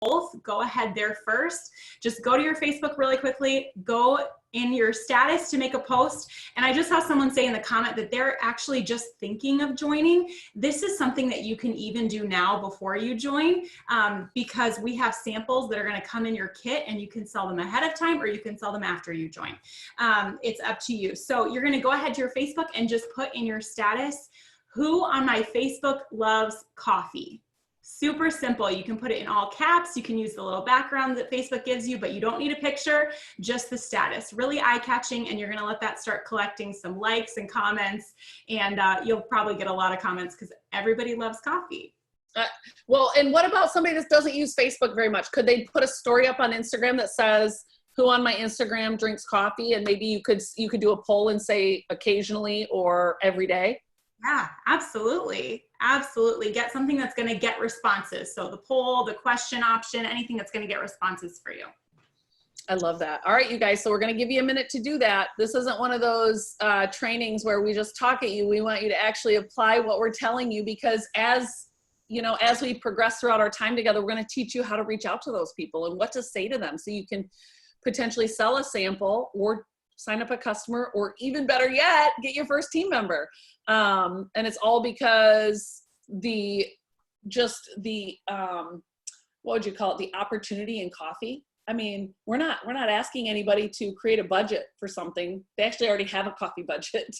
both, go ahead there first. Just go to your Facebook really quickly, go in your status to make a post. And I just saw someone say in the comment that they're actually just thinking of joining. This is something that you can even do now before you join, because we have samples that are going to come in your kit, and you can sell them ahead of time or you can sell them after you join. It's up to you. So you're going to go ahead to your Facebook and just put in your status, who on my Facebook loves coffee? Super simple. You can put it in all caps. You can use the little background that Facebook gives you, but you don't need a picture, just the status. Really eye-catching, and you're going to let that start collecting some likes and comments, and you'll probably get a lot of comments because everybody loves coffee. Well, and what about somebody that doesn't use Facebook very much? Could they put a story up on Instagram that says, who on my Instagram drinks coffee? And maybe you could do a poll and say occasionally or every day. Yeah, absolutely. Absolutely. Get something that's going to get responses. So the poll, the question option, anything that's going to get responses for you. I love that. All right, you guys. So we're going to give you a minute to do that. This isn't one of those trainings where we just talk at you. We want you to actually apply what we're telling you, because as we progress throughout our time together, we're going to teach you how to reach out to those people and what to say to them, so you can potentially sell a sample or sign up a customer, or even better yet, get your first team member. And it's all because what would you call it? The opportunity in coffee. I mean, we're not asking anybody to create a budget for something. They actually already have a coffee budget.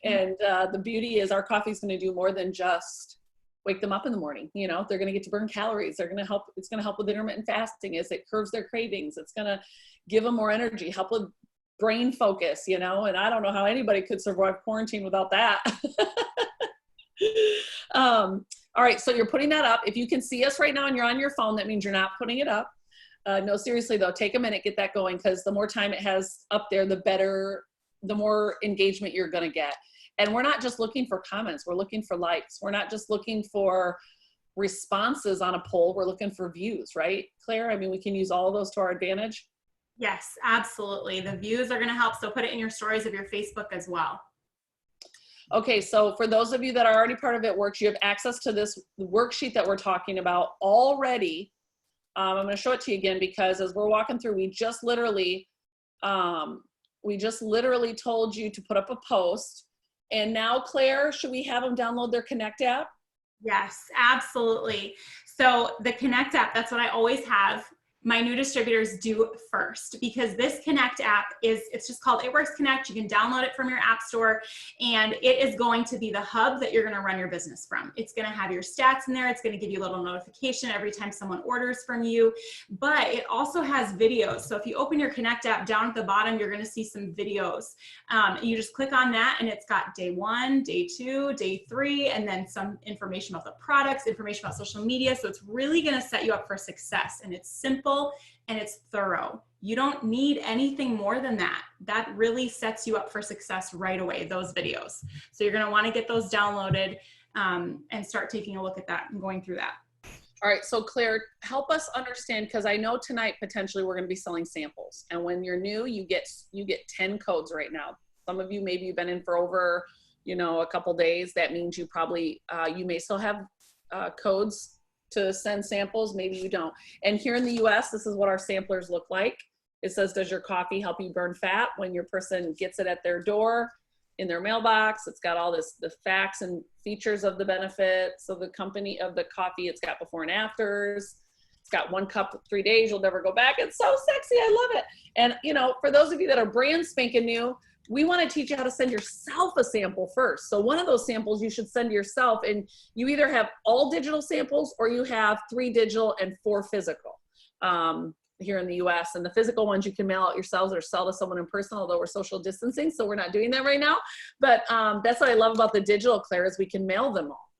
And the beauty is our coffee is going to do more than just wake them up in the morning. They're going to get to burn calories. It's going to help with intermittent fasting as it curbs their cravings. It's going to give them more energy, help with brain focus, and I don't know how anybody could survive quarantine without that. All right, so you're putting that up. If you can see us right now and you're on your phone, that means you're not putting it up. No, seriously though, take a minute, get that going, because the more time it has up there, the more engagement you're gonna get. And we're not just looking for comments, we're looking for likes. We're not just looking for responses on a poll, we're looking for views, right, Claire? I mean, we can use all of those to our advantage. Yes, absolutely. The views are going to help. So put it in your stories of your Facebook as well. Okay, so for those of you that are already part of It Works, you have access to this worksheet that we're talking about already. I'm going to show it to you again, because as we're walking through, we just literally told you to put up a post. And now, Claire, should we have them download their Connect app? Yes, absolutely. So the Connect app, that's what I always have my new distributors do first, because this Connect app it's just called It Works Connect. You can download it from your app store, and it is going to be the hub that you're going to run your business from. It's going to have your stats in there. It's going to give you a little notification every time someone orders from you, but it also has videos. So if you open your Connect app, down at the bottom, you're going to see some videos. You just click on that, and it's got day 1, day 2, day 3, and then some information about the products, information about social media. So it's really going to set you up for success, and it's simple and it's thorough. You don't need anything more than that. That really sets you up for success right away, those videos. So you're going to want to get those downloaded and start taking a look at that and going through that. All right, so Claire, help us understand, because I know tonight potentially we're going to be selling samples, and when you're new, you get 10 codes right now. Some of you, maybe you've been in for over a couple days. That means you probably you may still have codes to send samples, maybe you don't. And here in the US, this is what our samplers look like. It says, does your coffee help you burn fat? When your person gets it at their door, in their mailbox, it's got all the facts and features of the benefits of the company, of the coffee. It's got before and afters. It's got 1 cup, 3 days, you'll never go back. It's so sexy, I love it. And for those of you that are brand spanking new, we want to teach you how to send yourself a sample first. So one of those samples you should send yourself, and you either have all digital samples or you have 3 digital and 4 physical here in the US. And the physical ones you can mail out yourselves or sell to someone in person, although we're social distancing, so we're not doing that right now. But that's what I love about the digital, Claire, is we can mail them all.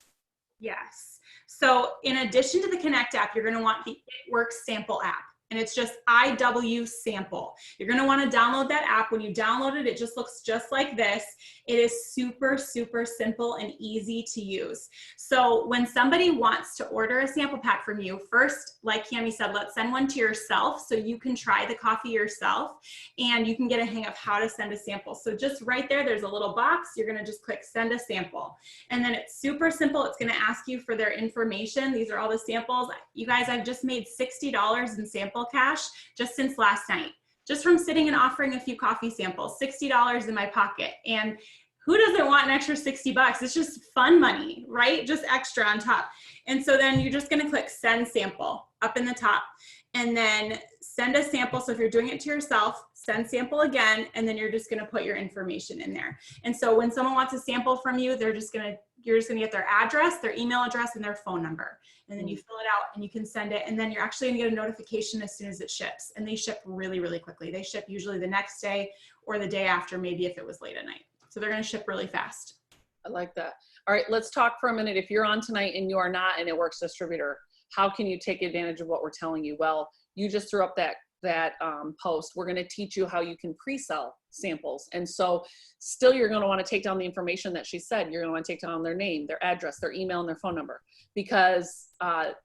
Yes. So in addition to the Connect app, you're going to want the It Works sample app. and it's just IW sample. You're going to want to download that app. When you download it, it just looks just like this. It is super, super simple and easy to use. So when somebody wants to order a sample pack from you, first, like Cami said, let's send one to yourself so you can try the coffee yourself and you can get a hang of how to send a sample. So just right there, there's a little box. You're going to just click send a sample. And then it's super simple. It's going to ask you for their information. These are all the samples. You guys, I've just made $60 in sample cash just since last night, just from sitting and offering a few coffee samples. $60 in my pocket. And who doesn't want an extra 60 bucks? It's just fun money, right? Just extra on top. And so then you're just going to click send sample up in the top and then send a sample. So if you're doing it to yourself, send sample again, and then you're just going to put your information in there. And so when someone wants a sample from you, you're just going to get their address, their email address, and their phone number. And then you fill it out and you can send it. And then you're actually going to get a notification as soon as it ships. And they ship really, really quickly. They ship usually the next day or the day after, maybe if it was late at night. So they're going to ship really fast. I like that. All right, let's talk for a minute. If you're on tonight and you are not an It Works distributor, how can you take advantage of what we're telling you? Well, you just threw up that post. We're going to teach you how you can pre-sell samples. And so still you're going to want to take down the information that she said. You're going to want to take down their name, their address, their email, and their phone number, because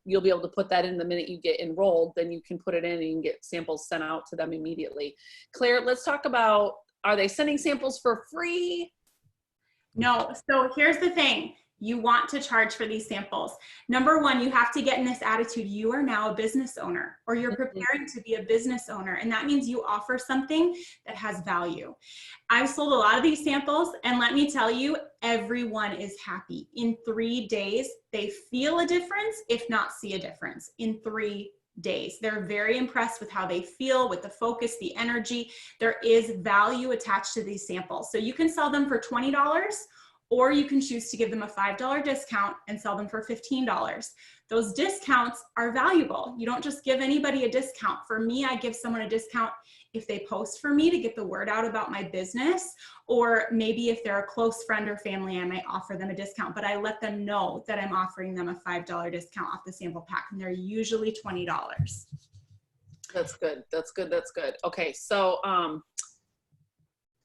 you'll be able to put that in the minute you get enrolled. Then you can put it in and you can get samples sent out to them immediately. Claire, let's talk about, are they sending samples for free? No. So here's the thing. You want to charge for these samples. Number one, you have to get in this attitude. You are now a business owner, or you're preparing to be a business owner. And that means you offer something that has value. I've sold a lot of these samples, and let me tell you, everyone is happy. In 3 days, they feel a difference, if not see a difference, in 3 days. They're very impressed with how they feel, with the focus, the energy. There is value attached to these samples. So you can sell them for $20, or you can choose to give them a $5 discount and sell them for $15. Those discounts are valuable. You don't just give anybody a discount. For me, I give someone a discount if they post for me to get the word out about my business, or maybe if they're a close friend or family, I might offer them a discount, but I let them know that I'm offering them a $5 discount off the sample pack, and they're usually $20. That's good. That's good. That's good. Okay. So,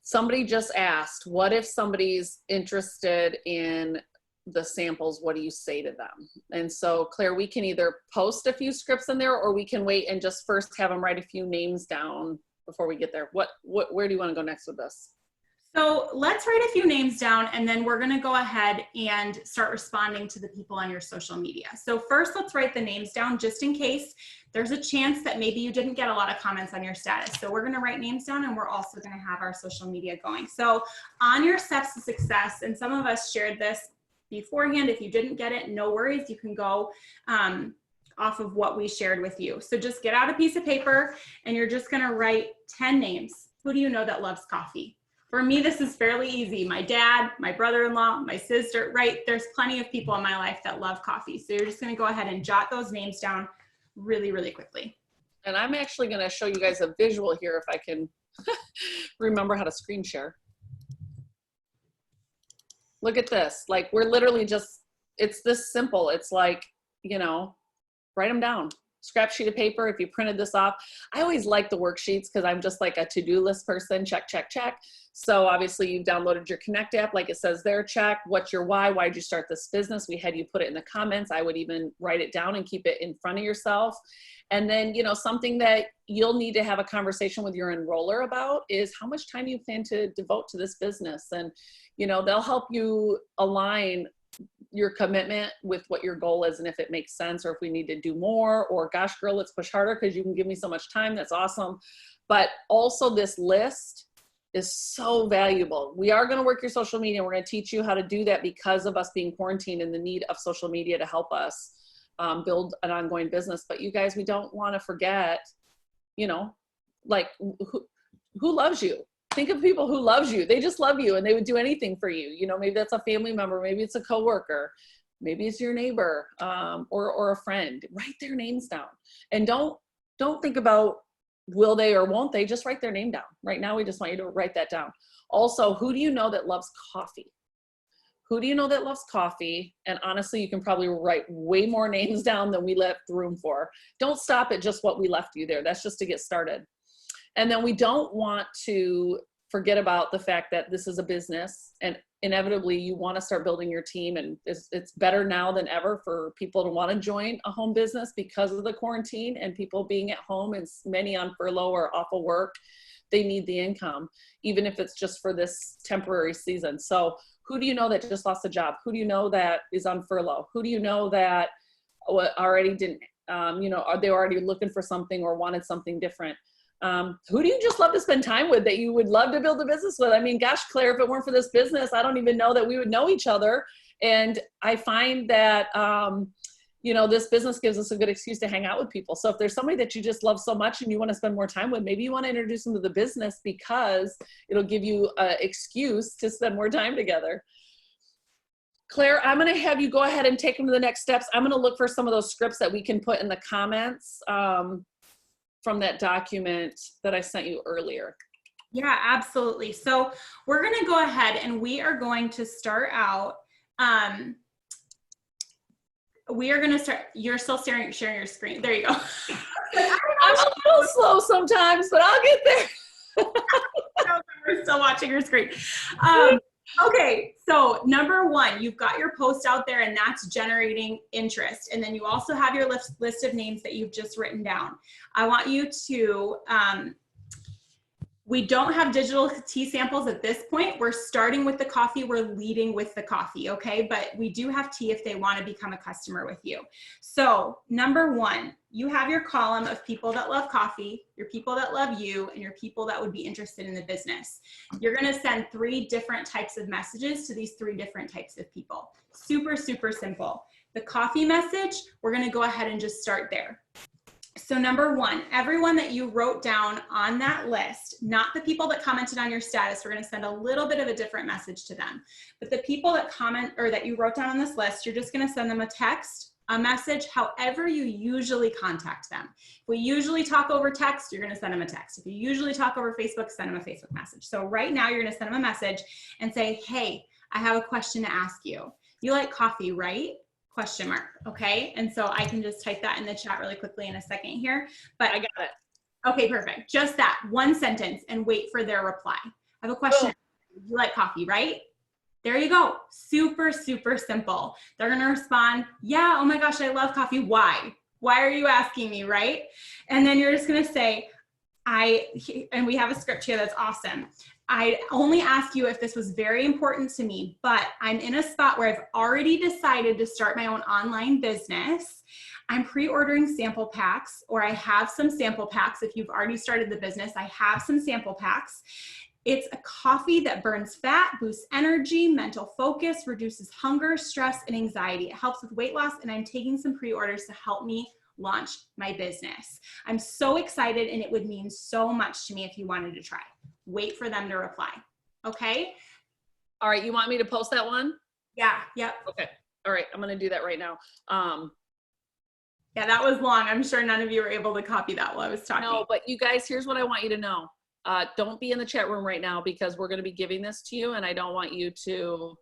somebody just asked, what if somebody's interested in the samples? What do you say to them? And so, Claire, we can either post a few scripts in there, or we can wait and just first have them write a few names down before we get there. Where do you want to go next with this? So let's write a few names down, and then we're going to go ahead and start responding to the people on your social media. So first, let's write the names down just in case there's a chance that maybe you didn't get a lot of comments on your status. So we're going to write names down, and we're also going to have our social media going. So on your steps to success, and some of us shared this beforehand. If you didn't get it, no worries. You can go off of what we shared with you. So just get out a piece of paper, and you're just going to write 10 names. Who do you know that loves coffee? For me, this is fairly easy. My dad, my brother-in-law, my sister, right? There's plenty of people in my life that love coffee. So you're just going to go ahead and jot those names down really, really quickly. And I'm actually going to show you guys a visual here if I can remember how to screen share. Look at this. Like, we're literally just, it's this simple. It's like, you know, write them down. Scrap sheet of paper. If you printed this off, I always like the worksheets because I'm just like a to-do list person. Check, check, check. So obviously you've downloaded your Connect app, like it says there, check. What's your why? Why'd you start this business? We had you put it in the comments. I would even write it down and keep it in front of yourself. And then, you know, something that you'll need to have a conversation with your enroller about is how much time you plan to devote to this business. And, you know, they'll help you align your commitment with what your goal is, and if it makes sense, or if we need to do more, or gosh, girl, let's push harder because you can give me so much time. That's awesome. But also, this list is so valuable. We are going to work your social media. We're going to teach you how to do that because of us being quarantined and the need of social media to help us build an ongoing business. But you guys, we don't want to forget, you know, like who loves you? Think of people who loves you. They just love you and they would do anything for you. You know, maybe that's a family member, maybe it's a coworker, maybe it's your neighbor, or a friend. Write their names down, and don't think about will they or won't they. Just write their name down. Right now, we just want you to write that down. Also, who do you know that loves coffee? who do you know that loves coffee? And honestly, you can probably write way more names down than we left room for. Don't stop at just what we left you there. That's just to get started. And then we don't want to forget about the fact that this is a business, and inevitably you want to start building your team, and it's better now than ever for people to want to join a home business because of the quarantine and people being at home and many on furlough or off of work. They need the income, even if it's just for this temporary season. So who do you know that just lost a job? Who do you know that is on furlough? Who do you know that already didn't, are they already looking for something or wanted something different? Who do you just love to spend time with that you would love to build a business with? I mean, gosh, Claire, if it weren't for this business, I don't even know that we would know each other. And I find that, this business gives us a good excuse to hang out with people. So if there's somebody that you just love so much and you want to spend more time with, maybe you want to introduce them to the business because it'll give you an excuse to spend more time together. Claire, I'm going to have you go ahead and take them to the next steps. I'm going to look for some of those scripts that we can put in the comments from that document that I sent you earlier. Yeah, absolutely. So we're going to go ahead and we are going to start out. We are going to start. You're still sharing your screen. There you go. I'm a little slow sometimes, but I'll get there. We're still watching your screen. Okay, so number one, you've got your post out there and that's generating interest. And then you also have your list of names that you've just written down. I want you to, we don't have digital tea samples at this point. We're starting with the coffee. We're leading with the coffee, okay? But we do have tea if they want to become a customer with you. So number one, you have your column of people that love coffee, your people that love you, and your people that would be interested in the business. You're going to send 3 different types of messages to these 3 different types of people. Super, super simple. The coffee message, we're going to go ahead and just start there. So number one, everyone that you wrote down on that list, not the people that commented on your status, we're going to send a little bit of a different message to them. But the people that comment or that you wrote down on this list, you're just going to send them a text, a message, however you usually contact them. If we usually talk over text, you're going to send them a text. If you usually talk over Facebook, send them a Facebook message. So right now you're going to send them a message and say, hey, I have a question to ask you. You like coffee, right? Question mark. Okay. And so I can just type that in the chat really quickly in a second here, but I got it. Okay, perfect. Just that one sentence and wait for their reply. I have a question. Oh. You like coffee, right? There you go. Super, super simple. They're going to respond, yeah, oh my gosh, I love coffee. Why? Why are you asking me, right? And then you're just going to say, and we have a script here that's awesome. I only ask you if this was very important to me, but I'm in a spot where I've already decided to start my own online business. I'm pre-ordering sample packs, or I have some sample packs. If you've already started the business, I have some sample packs. It's a coffee that burns fat, boosts energy, mental focus, reduces hunger, stress, and anxiety. It helps with weight loss, and I'm taking some pre-orders to help me launch my business. I'm so excited, and it would mean so much to me if you wanted to try. Wait for them to reply. Okay? All right, you want me to post that one? Yeah, yep. Okay, all right, I'm gonna do that right now. Yeah, that was long. I'm sure none of you were able to copy that while I was talking. No, but you guys, here's what I want you to know. Don't be in the chat room right now because we're gonna be giving this to you, and I don't want you to,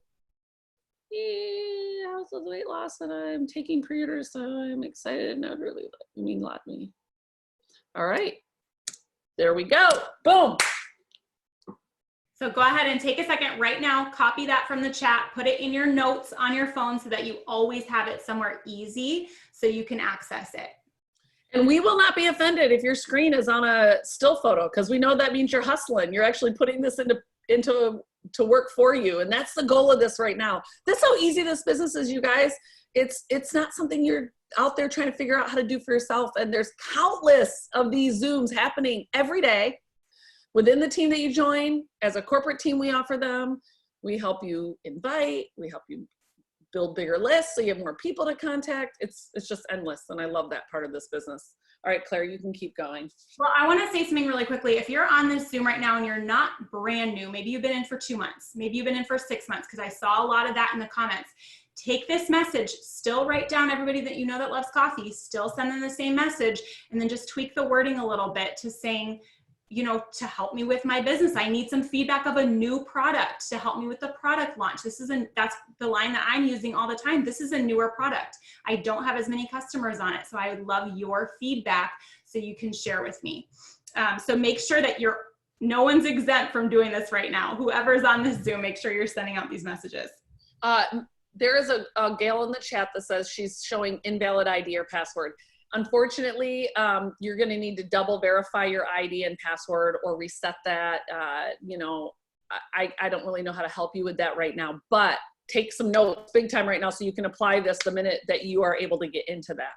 how's the weight loss, and I'm taking pre-orders, so I'm excited and I'd really like me. All right, there we go, boom. So go ahead and take a second right now, copy that from the chat, put it in your notes on your phone so that you always have it somewhere easy so you can access it. And we will not be offended if your screen is on a still photo, because we know that means you're hustling. You're actually putting this into work for you. And that's the goal of this right now. That's how easy this business is, you guys. It's not something you're out there trying to figure out how to do for yourself. And there's countless of these Zooms happening every day. Within the team that you join, as a corporate team, we offer them. We help you invite, we help you build bigger lists so you have more people to contact. It's just endless, and I love that part of this business. All right, Claire, you can keep going. Well, I want to say something really quickly. If you're on this Zoom right now and you're not brand new, maybe you've been in for 2 months, maybe you've been in for 6 months, because I saw a lot of that in the comments. Take this message, still write down everybody that you know that loves coffee, still send them the same message, and then just tweak the wording a little bit to saying, to help me with my business. I need some feedback of a new product to help me with the product launch. That's the line that I'm using all the time. This is a newer product. I don't have as many customers on it. So I would love your feedback so you can share with me. So make sure that no one's exempt from doing this right now. Whoever's on this Zoom, make sure you're sending out these messages. There is a gal in the chat that says she's showing invalid ID or password. Unfortunately, you're going to need to double verify your ID and password or reset that. I don't really know how to help you with that right now, but take some notes big time right now so you can apply this the minute that you are able to get into that.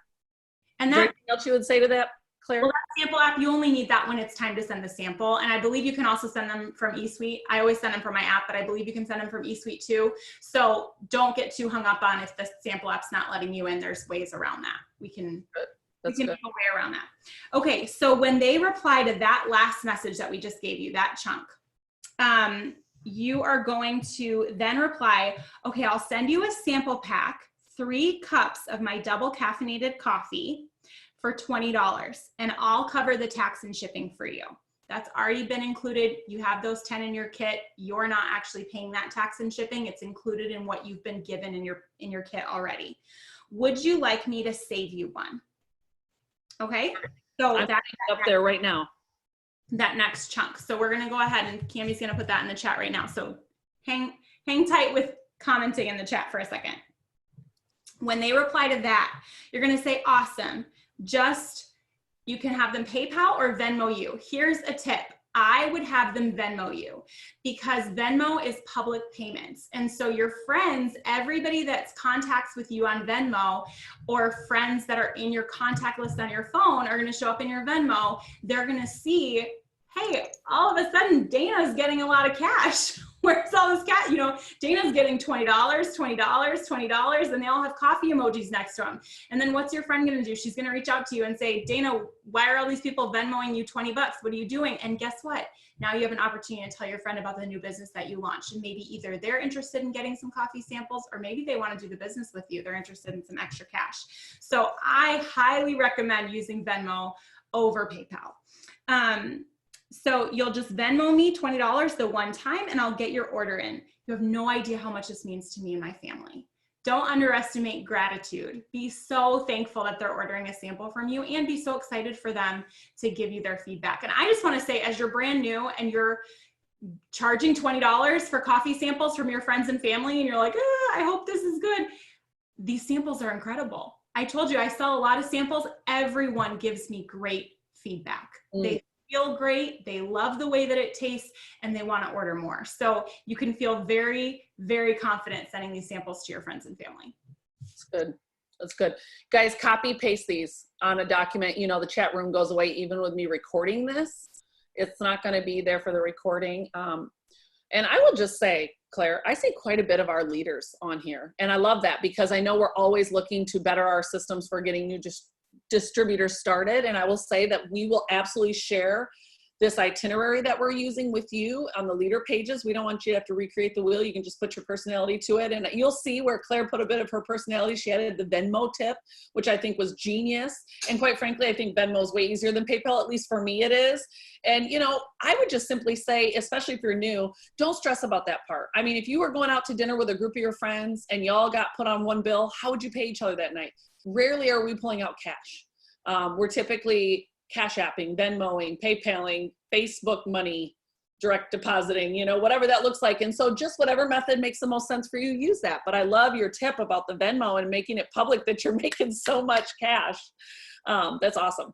And is there anything else you would say to that, Claire? Well, that sample app, you only need that when it's time to send the sample. And I believe you can also send them from eSuite. I always send them from my app, but I believe you can send them from eSuite too. So don't get too hung up on if the sample app's not letting you in. There's ways around that. We can make a way around that. Okay, so when they reply to that last message that we just gave you, that chunk, you are going to then reply, okay, I'll send you a sample pack, 3 cups of my double caffeinated coffee for $20, and I'll cover the tax and shipping for you. That's already been included. You have those 10 in your kit. You're not actually paying that tax and shipping. It's included in what you've been given in your kit already. Would you like me to save you one? Okay, so I'm that's up there right now. That next chunk. So we're gonna go ahead and Cammie's gonna put that in the chat right now. So hang tight with commenting in the chat for a second. When they reply to that, you're gonna say, awesome. You can have them PayPal or Venmo you. Here's a tip. I would have them Venmo you because Venmo is public payments. And so your friends, everybody that's contacts with you on Venmo or friends that are in your contact list on your phone are going to show up in your Venmo. They're going to see, hey, all of a sudden Dana's getting a lot of cash. Where's all this cash? Dana's getting $20, $20, $20, and they all have coffee emojis next to them. And then what's your friend going to do? She's going to reach out to you and say, Dana, why are all these people Venmoing you $20? What are you doing? And guess what? Now you have an opportunity to tell your friend about the new business that you launched. And maybe either they're interested in getting some coffee samples, or maybe they want to do the business with you. They're interested in some extra cash. So I highly recommend using Venmo over PayPal. So you'll just Venmo me $20 the one time and I'll get your order in. You have no idea how much this means to me and my family. Don't underestimate gratitude. Be so thankful that they're ordering a sample from you and be so excited for them to give you their feedback. And I just want to say, as you're brand new and you're charging $20 for coffee samples from your friends and family and you're like, I hope this is good. These samples are incredible. I told you I sell a lot of samples. Everyone gives me great feedback. They feel great, they love the way that it tastes, and they want to order more. So you can feel very, very confident sending these samples to your friends and family. That's good. That's good. Guys, copy paste these on a document. The chat room goes away even with me recording this. It's not going to be there for the recording. And I will just say, Claire, I see quite a bit of our leaders on here. And I love that because I know we're always looking to better our systems for getting new distributors started. And I will say that we will absolutely share this itinerary that we're using with you on the leader pages. We don't want you to have to recreate the wheel. You can just put your personality to it. And you'll see where Claire put a bit of her personality. She added the Venmo tip, which I think was genius. And quite frankly, I think Venmo is way easier than PayPal, at least for me it is. And, I would just simply say, especially if you're new, don't stress about that part. I mean, if you were going out to dinner with a group of your friends and y'all got put on one bill, how would you pay each other that night? Rarely are we pulling out cash. We're typically cash apping, Venmoing, PayPaling, Facebook money, direct depositing, whatever that looks like. And so just whatever method makes the most sense for you, use that. But I love your tip about the Venmo and making it public that you're making so much cash. That's awesome.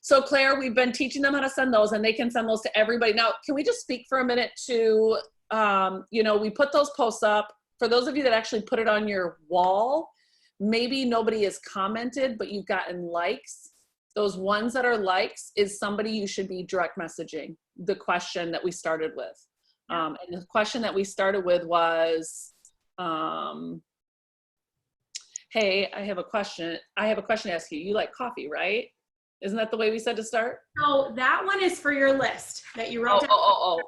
So Claire, we've been teaching them how to send those and they can send those to everybody. Now, can we just speak for a minute to, we put those posts up. For those of you that actually put it on your wall, maybe nobody has commented, but you've gotten likes. Those ones that are likes is somebody you should be direct messaging the question that we started with. And the question that we started with was, hey, I have a question to ask you. You like coffee, right? Isn't that the way we said to start? So that one is for your list that you wrote down.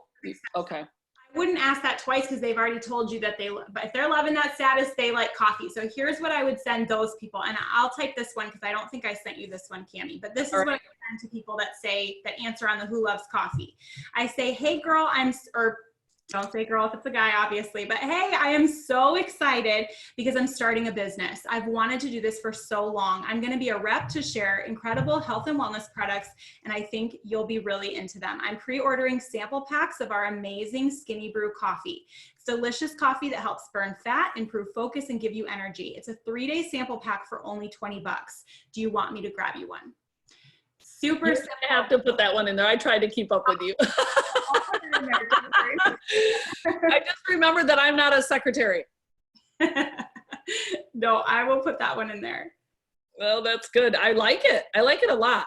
Okay. I wouldn't ask that twice because they've already told you that but if they're loving that status, they like coffee. So here's what I would send those people. And I'll type this one because I don't think I sent you this one, Cammie, but this is what I send to people that answer on the Who Loves Coffee. I say, hey girl, or don't say girl if it's a guy, obviously, but hey, I am so excited because I'm starting a business. I've wanted to do this for so long. I'm going to be a rep to share incredible health and wellness products, and I think you'll be really into them. I'm pre-ordering sample packs of our amazing Skinny Brew coffee. It's delicious coffee that helps burn fat, improve focus, and give you energy. It's a 3-day sample pack for only $20. Do you want me to grab you one? Super simple. I have to put that one in there. I tried to keep up with you. I'll put it in there, don't worry. I just remembered that I'm not a secretary. No, I will put that one in there. Well, that's good. I like it. I like it a lot.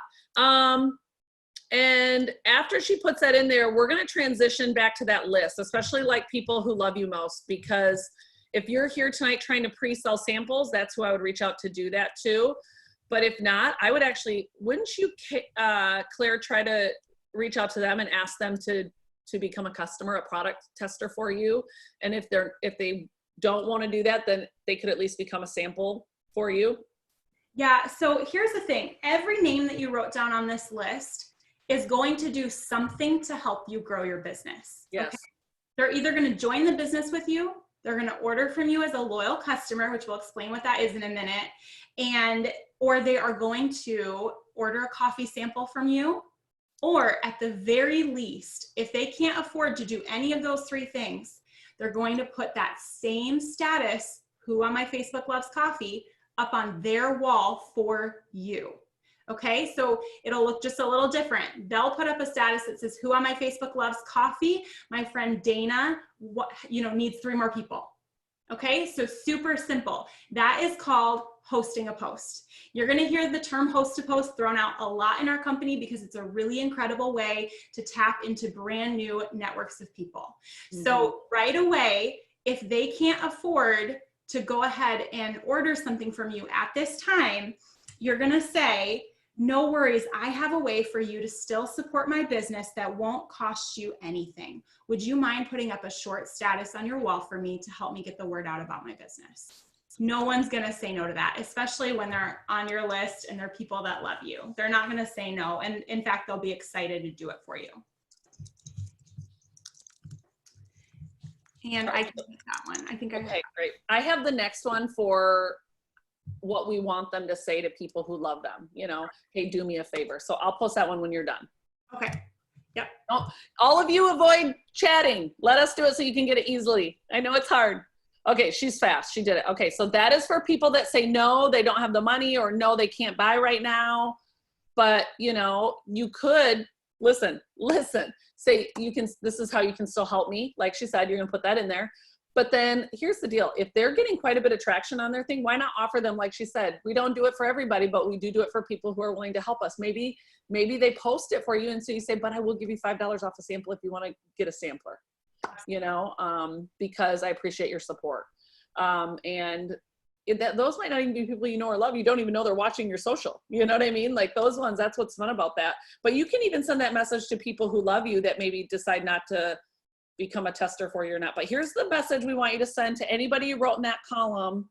And after she puts that in there, we're going to transition back to that list, especially like people who love you most, because if you're here tonight trying to pre-sell samples, that's who I would reach out to do that too. But if not, I would actually, wouldn't you, Claire, try to reach out to them and ask them to become a customer, a product tester for you? And if they don't want to do that, then they could at least become a sample for you. Yeah, so here's the thing. Every name that you wrote down on this list is going to do something to help you grow your business. Yes. Okay? They're either going to join the business with you, they're going to order from you as a loyal customer, which we'll explain what that is in a minute, or they are going to order a coffee sample from you, or at the very least, if they can't afford to do any of those 3 things, they're going to put that same status, Who on My Facebook Loves Coffee, up on their wall for you. Okay, so it'll look just a little different. They'll put up a status that says, Who on My Facebook Loves Coffee? My friend Dana, needs 3 more people. Okay, so super simple. That is called hosting a post. You're going to hear the term host a post thrown out a lot in our company because it's a really incredible way to tap into brand new networks of people. Mm-hmm. So right away, if they can't afford to go ahead and order something from you at this time, you're going to say, no worries, I have a way for you to still support my business that won't cost you anything. Would you mind putting up a short status on your wall for me to help me get the word out about my business? No one's going to say no to that, especially when they're on your list and they're people that love you. They're not going to say no. And in fact, they'll be excited to do it for you. And I can take that one. I think okay, great. I have the next one for what we want them to say to people who love them, hey, do me a favor. So I'll post that one when you're done. Okay. Yep. All of you avoid chatting. Let us do it so you can get it easily. I know it's hard. Okay, she's fast. She did it. Okay, so that is for people that say no, they don't have the money, or no, they can't buy right now. But, you could, listen, say this is how you can still help me. Like she said, you're going to put that in there. But then here's the deal. If they're getting quite a bit of traction on their thing, why not offer them, like she said, we don't do it for everybody, but we do it for people who are willing to help us. Maybe they post it for you. And so you say, but I will give you $5 off a sample if you want to get a sampler, because I appreciate your support. And those might not even be people you know or love. You don't even know they're watching your social. You know what I mean? Like those ones, that's what's fun about that. But you can even send that message to people who love you that maybe decide not to become a tester for you or not. But here's the message we want you to send to anybody who wrote in that column,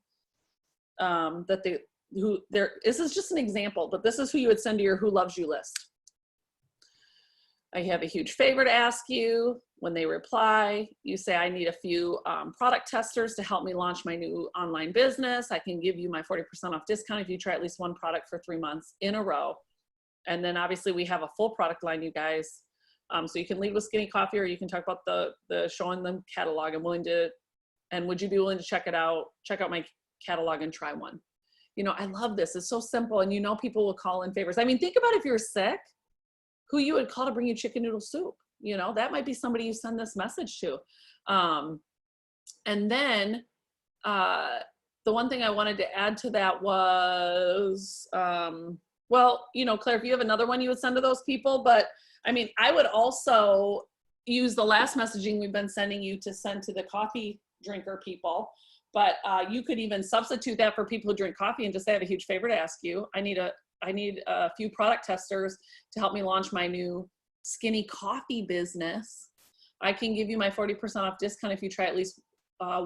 this is just an example, but this is who you would send to your Who Loves You list. I have a huge favor to ask you. When they reply, you say, I need a few product testers to help me launch my new online business. I can give you my 40% off discount if you try at least one product for 3 months in a row. And then obviously we have a full product line, you guys. So you can lead with Skinny Coffee, or you can talk about the showing them catalog. And would you be willing to check out my catalog and try one? I love this. It's so simple. And people will call in favors. I mean, think about if you're sick, who you would call to bring you chicken noodle soup. That might be somebody you send this message to. And then the one thing I wanted to add to that was, Claire, if you have another one you would send to those people, but I mean, I would also use the last messaging we've been sending you to send to the coffee drinker people, but you could even substitute that for people who drink coffee and just say, I have a huge favor to ask you. I need a few product testers to help me launch my new Skinny Coffee business. I can give you my 40% off discount if you try at least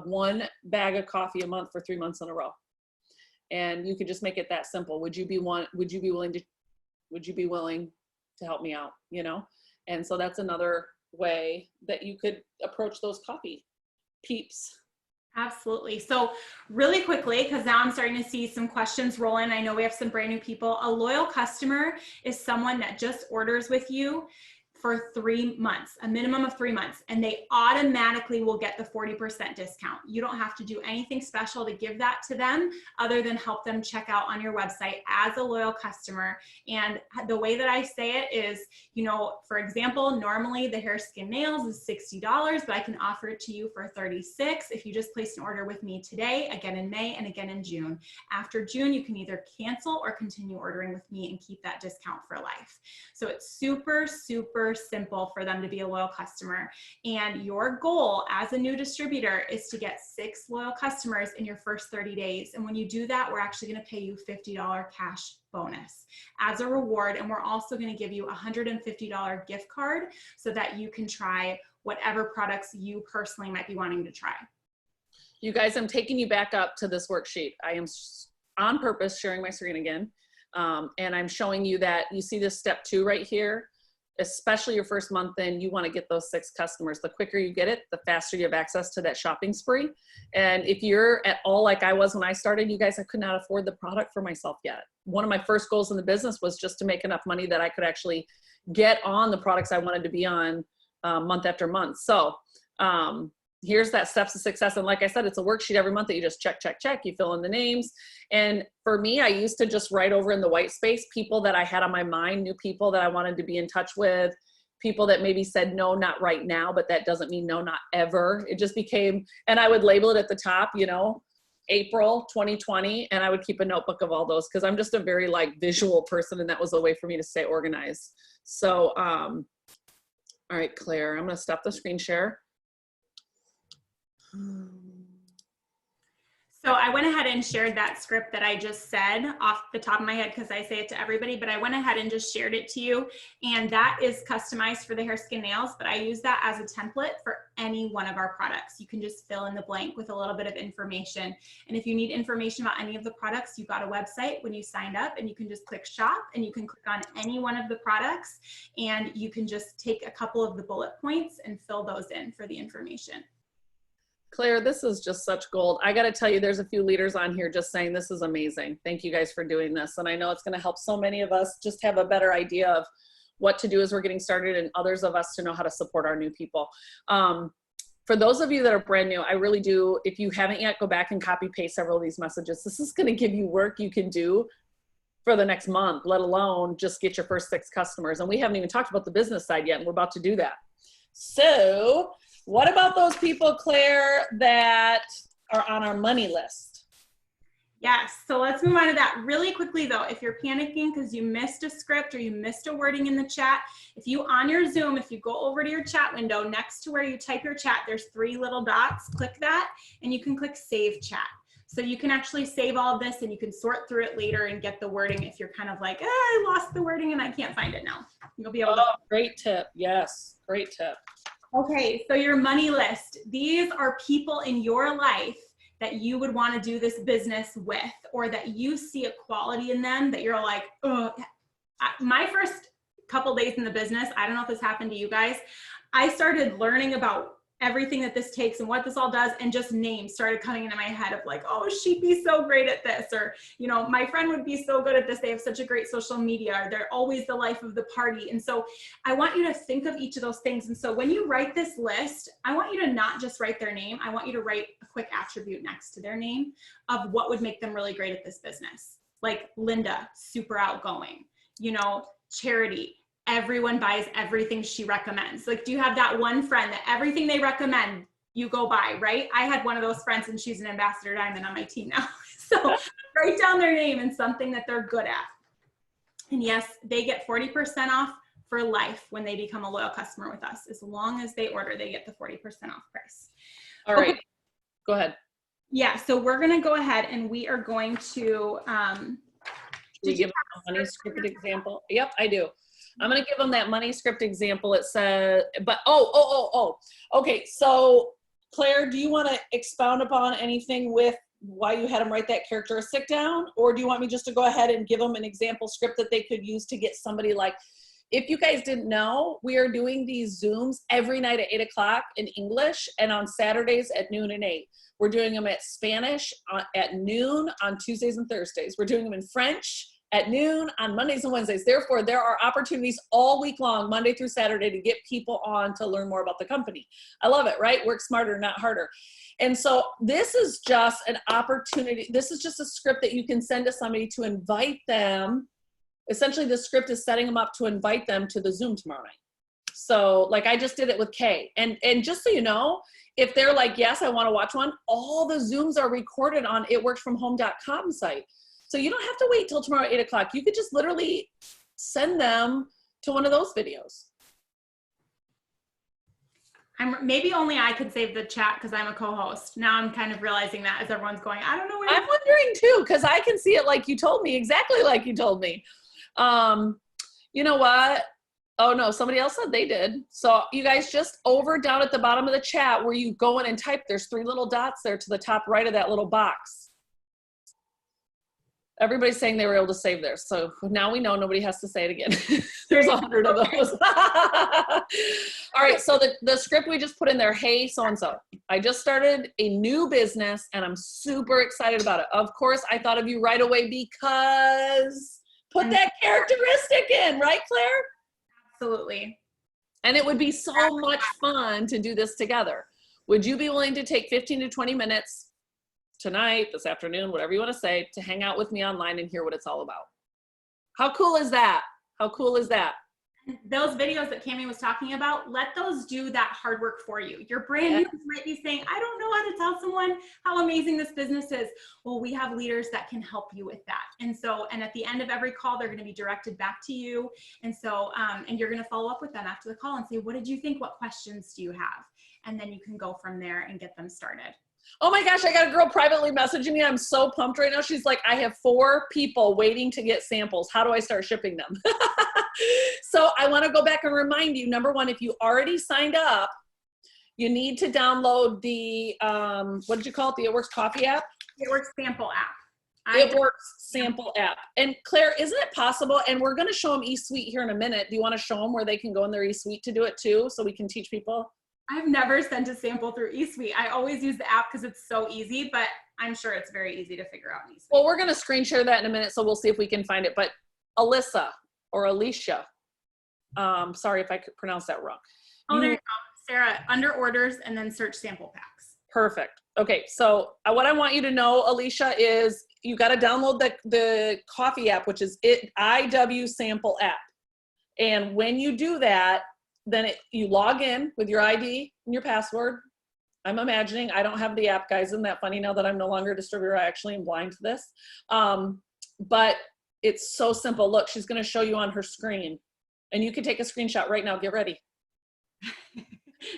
one bag of coffee a month for 3 months in a row. And you could just make it that simple. Would you be willing to help me out, you know? And so that's another way that you could approach those coffee peeps. Absolutely. So really quickly, because now I'm starting to see some questions roll in. I know we have some brand new people. A loyal customer is someone that just orders with you for 3 months, a minimum of 3 months, and they automatically will get the 40% discount. You don't have to do anything special to give that to them other than help them check out on your website as a loyal customer. And the way that I say it is, you know, for example, normally the hair, skin, nails is $60, but I can offer it to you for $36 if you just place an order with me today, again in May and again in June. After June, you can either cancel or continue ordering with me and keep that discount for life. So it's super, super simple for them to be a loyal customer. And your goal as a new distributor is to get 6 loyal customers in your first 30 days. And when you do that, we're actually going to pay you $50 cash bonus as a reward. And we're also going to give you a $150 gift card so that you can try whatever products you personally might be wanting to try. You guys, I'm taking you back up to this worksheet. I am on purpose sharing my screen again. And I'm showing you that you see this step 2 right here. Especially your first month in, you want to get those 6 customers. The quicker you get it, the faster you have access to that shopping spree. And if you're at all like I was when I started, you guys, I could not afford the product for myself yet. One of my first goals in the business was just to make enough money that I could actually get on the products I wanted to be on month after month. So here's that steps to success. And like I said, it's a worksheet every month that you just check, check, check. You fill in the names. And for me, I used to just write over in the white space people that I had on my mind, new people that I wanted to be in touch with, people that maybe said, no, not right now, but that doesn't mean no, not ever. It just became, and I would label it at the top, you know, April 2020. And I would keep a notebook of all those because I'm just a very like visual person. And that was a way for me to stay organized. So, all right, Claire, I'm going to stop the screen share. So I went ahead and shared that script that I just said off the top of my head because I say it to everybody, but I went ahead and just shared it to you. And that is customized for the hair, skin, nails, but I use that as a template for any one of our products. You can just fill in the blank with a little bit of information. And if you need information about any of the products, you've got a website when you signed up and you can just click shop and you can click on any one of the products and you can just take a couple of the bullet points and fill those in for the information. Claire, this is just such gold. I got to tell you, there's a few leaders on here just saying this is amazing. Thank you guys for doing this. And I know it's going to help so many of us just have a better idea of what to do as we're getting started and others of us to know how to support our new people. For those of you that are brand new, I really do, if you haven't yet, go back and copy paste several of these messages. This is going to give you work you can do for the next month, let alone just get your first 6 customers. And we haven't even talked about the business side yet, and we're about to do that. So what about those people, Claire, that are on our money list? Yes, so let's move on to that really quickly though. If you're panicking because you missed a script or you missed a wording in the chat, if you on your Zoom, if you go over to your chat window, next to where you type your chat, there's 3 little dots, click that, and you can click Save Chat. So you can actually save all of this and you can sort through it later and get the wording if you're kind of like, I lost the wording and I can't find it now. You'll be able to. Great tip, yes, great tip. Okay, so your money list. These are people in your life that you would want to do this business with, or that you see a quality in them that you're like, oh. My first couple days in the business, I don't know if this happened to you guys, I started learning about everything that this takes and what this all does, and just names started coming into my head of like, oh, she'd be so great at this, or, you know, my friend would be so good at this. They have such a great social media, or they're always the life of the party. And so I want you to think of each of those things. And so when you write this list, I want you to not just write their name. I want you to write a quick attribute next to their name of what would make them really great at this business. Like Linda, super outgoing, you know, Charity, everyone buys everything she recommends. Like, do you have that one friend that everything they recommend you go buy, right? I had one of those friends and she's an ambassador diamond on my team now. So write down their name and something that they're good at. And yes, they get 40% off for life when they become a loyal customer with us. As long as they order, they get the 40% off price. All right, go ahead. Yeah, so we're gonna go ahead and we are going to, Did you give a money scripted example? Yep, I do. I'm going to give them that money script example. It says, but, okay. So Claire, do you want to expound upon anything with why you had them write that characteristic down? Or do you want me just to go ahead and give them an example script that they could use to get somebody like, if you guys didn't know, we are doing these Zooms every night at 8 o'clock in English and on Saturdays at noon and 8. We're doing them at Spanish at noon on Tuesdays and Thursdays. We're doing them in French at noon on Mondays and Wednesdays. Therefore, there are opportunities all week long, Monday through Saturday, to get people on to learn more about the company. I love it, right? Work smarter, not harder. And so this is just an opportunity. This is just a script that you can send to somebody to invite them. Essentially, the script is setting them up to invite them to the Zoom tomorrow night. So like I just did it with Kay. And just so you know, if they're like, yes, I want to watch one, all the Zooms are recorded on itworksfromhome.com site. So you don't have to wait till tomorrow at 8 o'clock. You could just literally send them to one of those videos. Maybe only I could save the chat because I'm a co-host. Now I'm kind of realizing that as everyone's going, I don't know where. I'm wondering too, because I can see it like you told me, exactly like you told me. You know what? Oh no, somebody else said they did. So you guys just down at the bottom of the chat where you go in and type, there's 3 little dots there to the top right of that little box. Everybody's saying they were able to save theirs. So now we know nobody has to say it again. There's 100 of those. All right, so the script we just put in there, hey, so-and-so, I just started a new business and I'm super excited about it. Of course, I thought of you right away because put that characteristic in, right, Claire? Absolutely. And it would be so much fun to do this together. Would you be willing to take 15 to 20 minutes tonight, this afternoon, whatever you want to say, to hang out with me online and hear what it's all about? How cool is that? How cool is that? Those videos that Cammie was talking about, let those do that hard work for you. Your brand new might be saying, I don't know how to tell someone how amazing this business is. Well, we have leaders that can help you with that. And so, and at the end of every call, they're going to be directed back to you. And so, and you're going to follow up with them after the call and say, what did you think? What questions do you have? And then you can go from there and get them started. Oh my gosh, I got a girl privately messaging me. I'm so pumped right now. She's like, I have 4 people waiting to get samples. How do I start shipping them? So I want to go back and remind you, number 1, if you already signed up, you need to download the, what did you call it? The It Works Coffee app? It Works sample app. It Works sample app. And Claire, isn't it possible? And we're going to show them eSuite here in a minute. Do you want to show them where they can go in their eSuite to do it too, so we can teach people? I've never sent a sample through eSuite. I always use the app because it's so easy, but I'm sure it's very easy to figure out in eSuite. Well, we're going to screen share that in a minute, so we'll see if we can find it. But Alyssa or Alicia, sorry if I could pronounce that wrong. Oh, there you go. Sarah, under orders and then search sample packs. Perfect. Okay, so what I want you to know, Alicia, is you got to download the coffee app, which is IW sample app. And when you do that, then you log in with your ID and your password. I'm imagining, I don't have the app, guys. Isn't that funny now that I'm no longer a distributor? I actually am blind to this. But it's so simple. Look, she's going to show you on her screen. And you can take a screenshot right now. Get ready.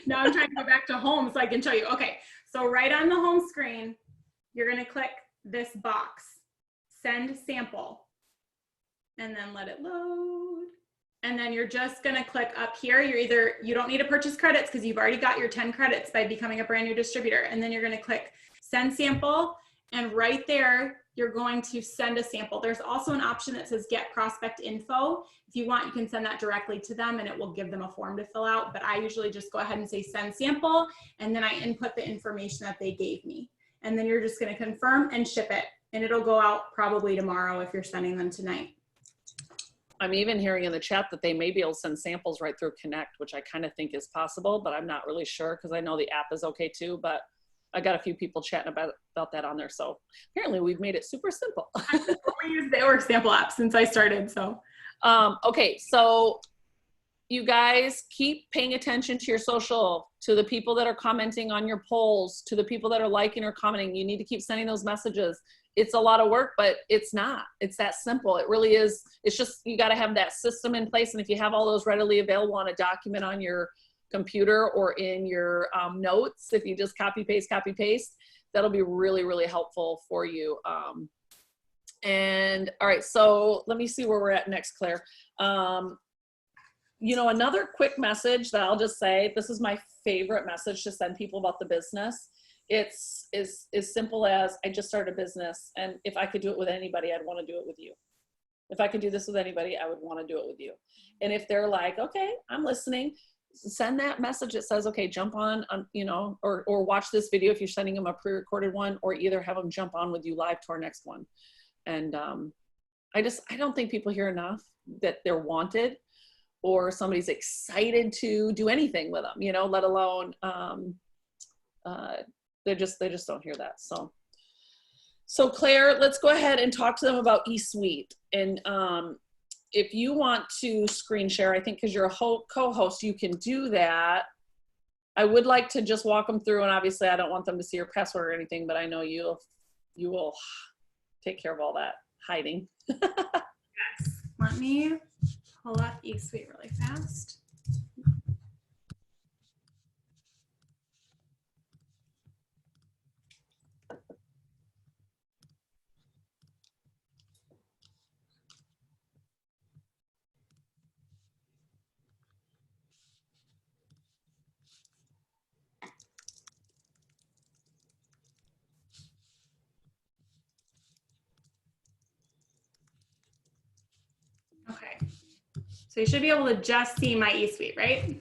Now I'm trying to go back to home so I can show you. Okay, so right on the home screen, you're going to click this box, send sample, and then let it load. And then you're just going to click up here. You don't need to purchase credits because you've already got your 10 credits by becoming a brand new distributor. And then you're going to click send sample. And right there, you're going to send a sample. There's also an option that says get prospect info. If you want, you can send that directly to them and it will give them a form to fill out. But I usually just go ahead and say send sample. And then I input the information that they gave me. And then you're just going to confirm and ship it. And it'll go out probably tomorrow if you're sending them tonight. I'm even hearing in the chat that they may be able to send samples right through Connect, which I kind of think is possible, but I'm not really sure because I know the app is okay too, but I got a few people chatting about that on there. So apparently we've made it super simple. I've only used the It Works sample app since I started, so. Okay, so you guys keep paying attention to your social, to the people that are commenting on your polls, to the people that are liking or commenting. You need to keep sending those messages. It's a lot of work, but it's not. It's that simple. It really is. It's just, you got to have that system in place. And if you have all those readily available on a document on your computer or in your notes, if you just copy, paste, that'll be really, really helpful for you. And all right, so let me see where we're at next, Claire. You know, another quick message that I'll just say, this is my favorite message to send people about the business. It's as simple as, I just started a business, and if I could do it with anybody, I'd want to do it with you. If I could do this with anybody, I would want to do it with you. And if they're like, okay, I'm listening, send that message that says, okay, jump on, you know, or watch this video if you're sending them a pre-recorded one, or either have them jump on with you live to our next one. And I don't think people hear enough that they're wanted, or somebody's excited to do anything with them, you know, let alone, they just don't hear that. So Claire, let's go ahead and talk to them about eSuite. And if you want to screen share, I think because you're a co-host, you can do that. I would like to just walk them through, and obviously I don't want them to see your password or anything, but I know you will take care of all that hiding. Yes. Let me pull up eSuite really fast. Okay, so you should be able to just see my eSuite, right?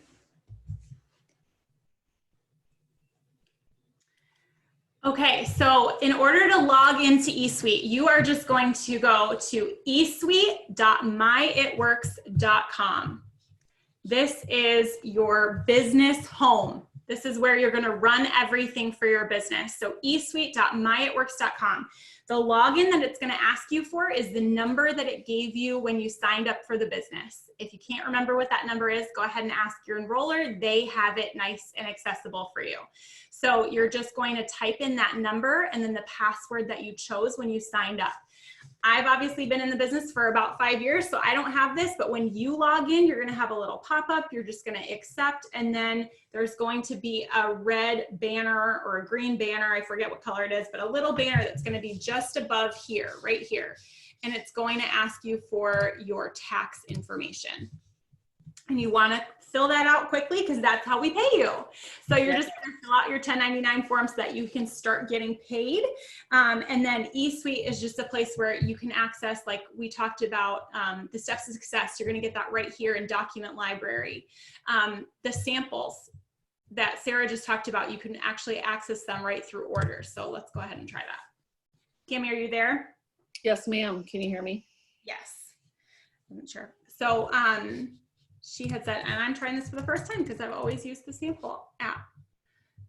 Okay, so in order to log into eSuite, you are just going to go to eSuite.myitworks.com. This is your business home. This is where you're going to run everything for your business. So eSuite.myitworks.com. The login that it's going to ask you for is the number that it gave you when you signed up for the business. If you can't remember what that number is, go ahead and ask your enroller. They have it nice and accessible for you. So you're just going to type in that number and then the password that you chose when you signed up. I've obviously been in the business for about 5 years, so I don't have this, but when you log in, you're gonna have a little pop-up, you're just gonna accept, and then there's going to be a red banner or a green banner, I forget what color it is, but a little banner that's gonna be just above here, right here. And it's going to ask you for your tax information. And you wanna fill that out quickly because that's how we pay you. So you're just gonna fill out your 1099 form so that you can start getting paid. And then eSuite is just a place where you can access, like we talked about, the steps to success. You're gonna get that right here in document library. The samples that Sarah just talked about, you can actually access them right through orders. So let's go ahead and try that. Cami, are you there? Yes, ma'am. Can you hear me? Yes. I'm not sure. So, she had said, and I'm trying this for the first time because I've always used the sample app.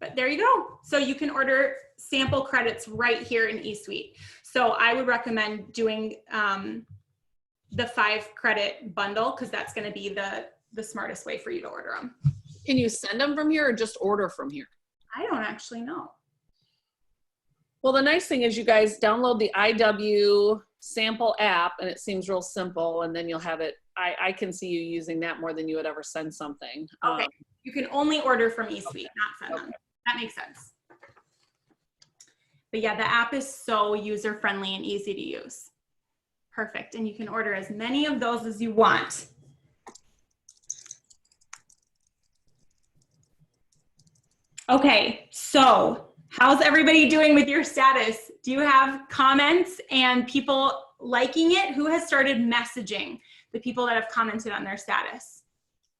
But there you go. So you can order sample credits right here in eSuite. So I would recommend doing the 5 credit bundle because that's going to be the smartest way for you to order them. Can you send them from here or just order from here? I don't actually know. Well, the nice thing is you guys download the IW sample app and it seems real simple, and then you'll have it. I can see you using that more than you would ever send something. Okay, you can only order from eSuite, not send them. That makes sense. But yeah, the app is so user-friendly and easy to use. Perfect, and you can order as many of those as you want. Okay, so how's everybody doing with your status? Do you have comments and people liking it? Who has started messaging the people that have commented on their status?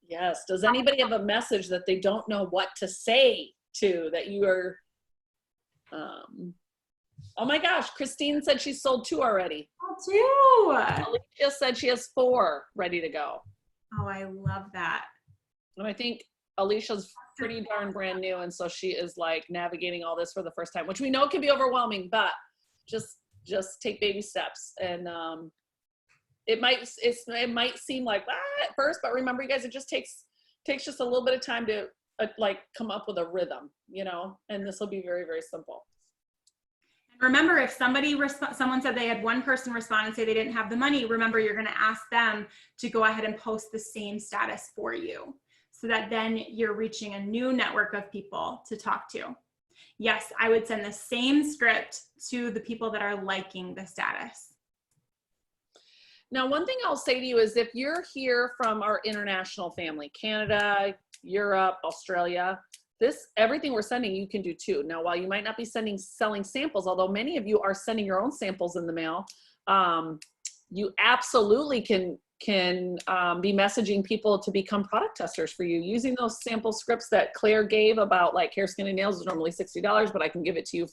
Yes. Does anybody have a message that they don't know what to say to, that you are, oh my gosh, Christine said she sold 2 already. Oh, 2. Alicia said she has 4 ready to go. Oh, I love that. And I think Alicia's pretty darn brand new, and so she is like navigating all this for the first time, which we know can be overwhelming, but just take baby steps. And it might seem like at first, but remember, you guys, it just takes just a little bit of time to like come up with a rhythm, you know, and this will be very, very simple. And remember, if someone said they had one person respond and say they didn't have the money, remember, you're going to ask them to go ahead and post the same status for you, so that then you're reaching a new network of people to talk to. Yes, I would send the same script to the people that are liking the status. Now, one thing I'll say to you is if you're here from our international family, Canada, Europe, Australia, everything we're sending you can do too. Now, while you might not be selling samples, although many of you are sending your own samples in the mail, you absolutely can be messaging people to become product testers for you using those sample scripts that Claire gave about like hair, skin, and nails is normally $60, but I can give it to you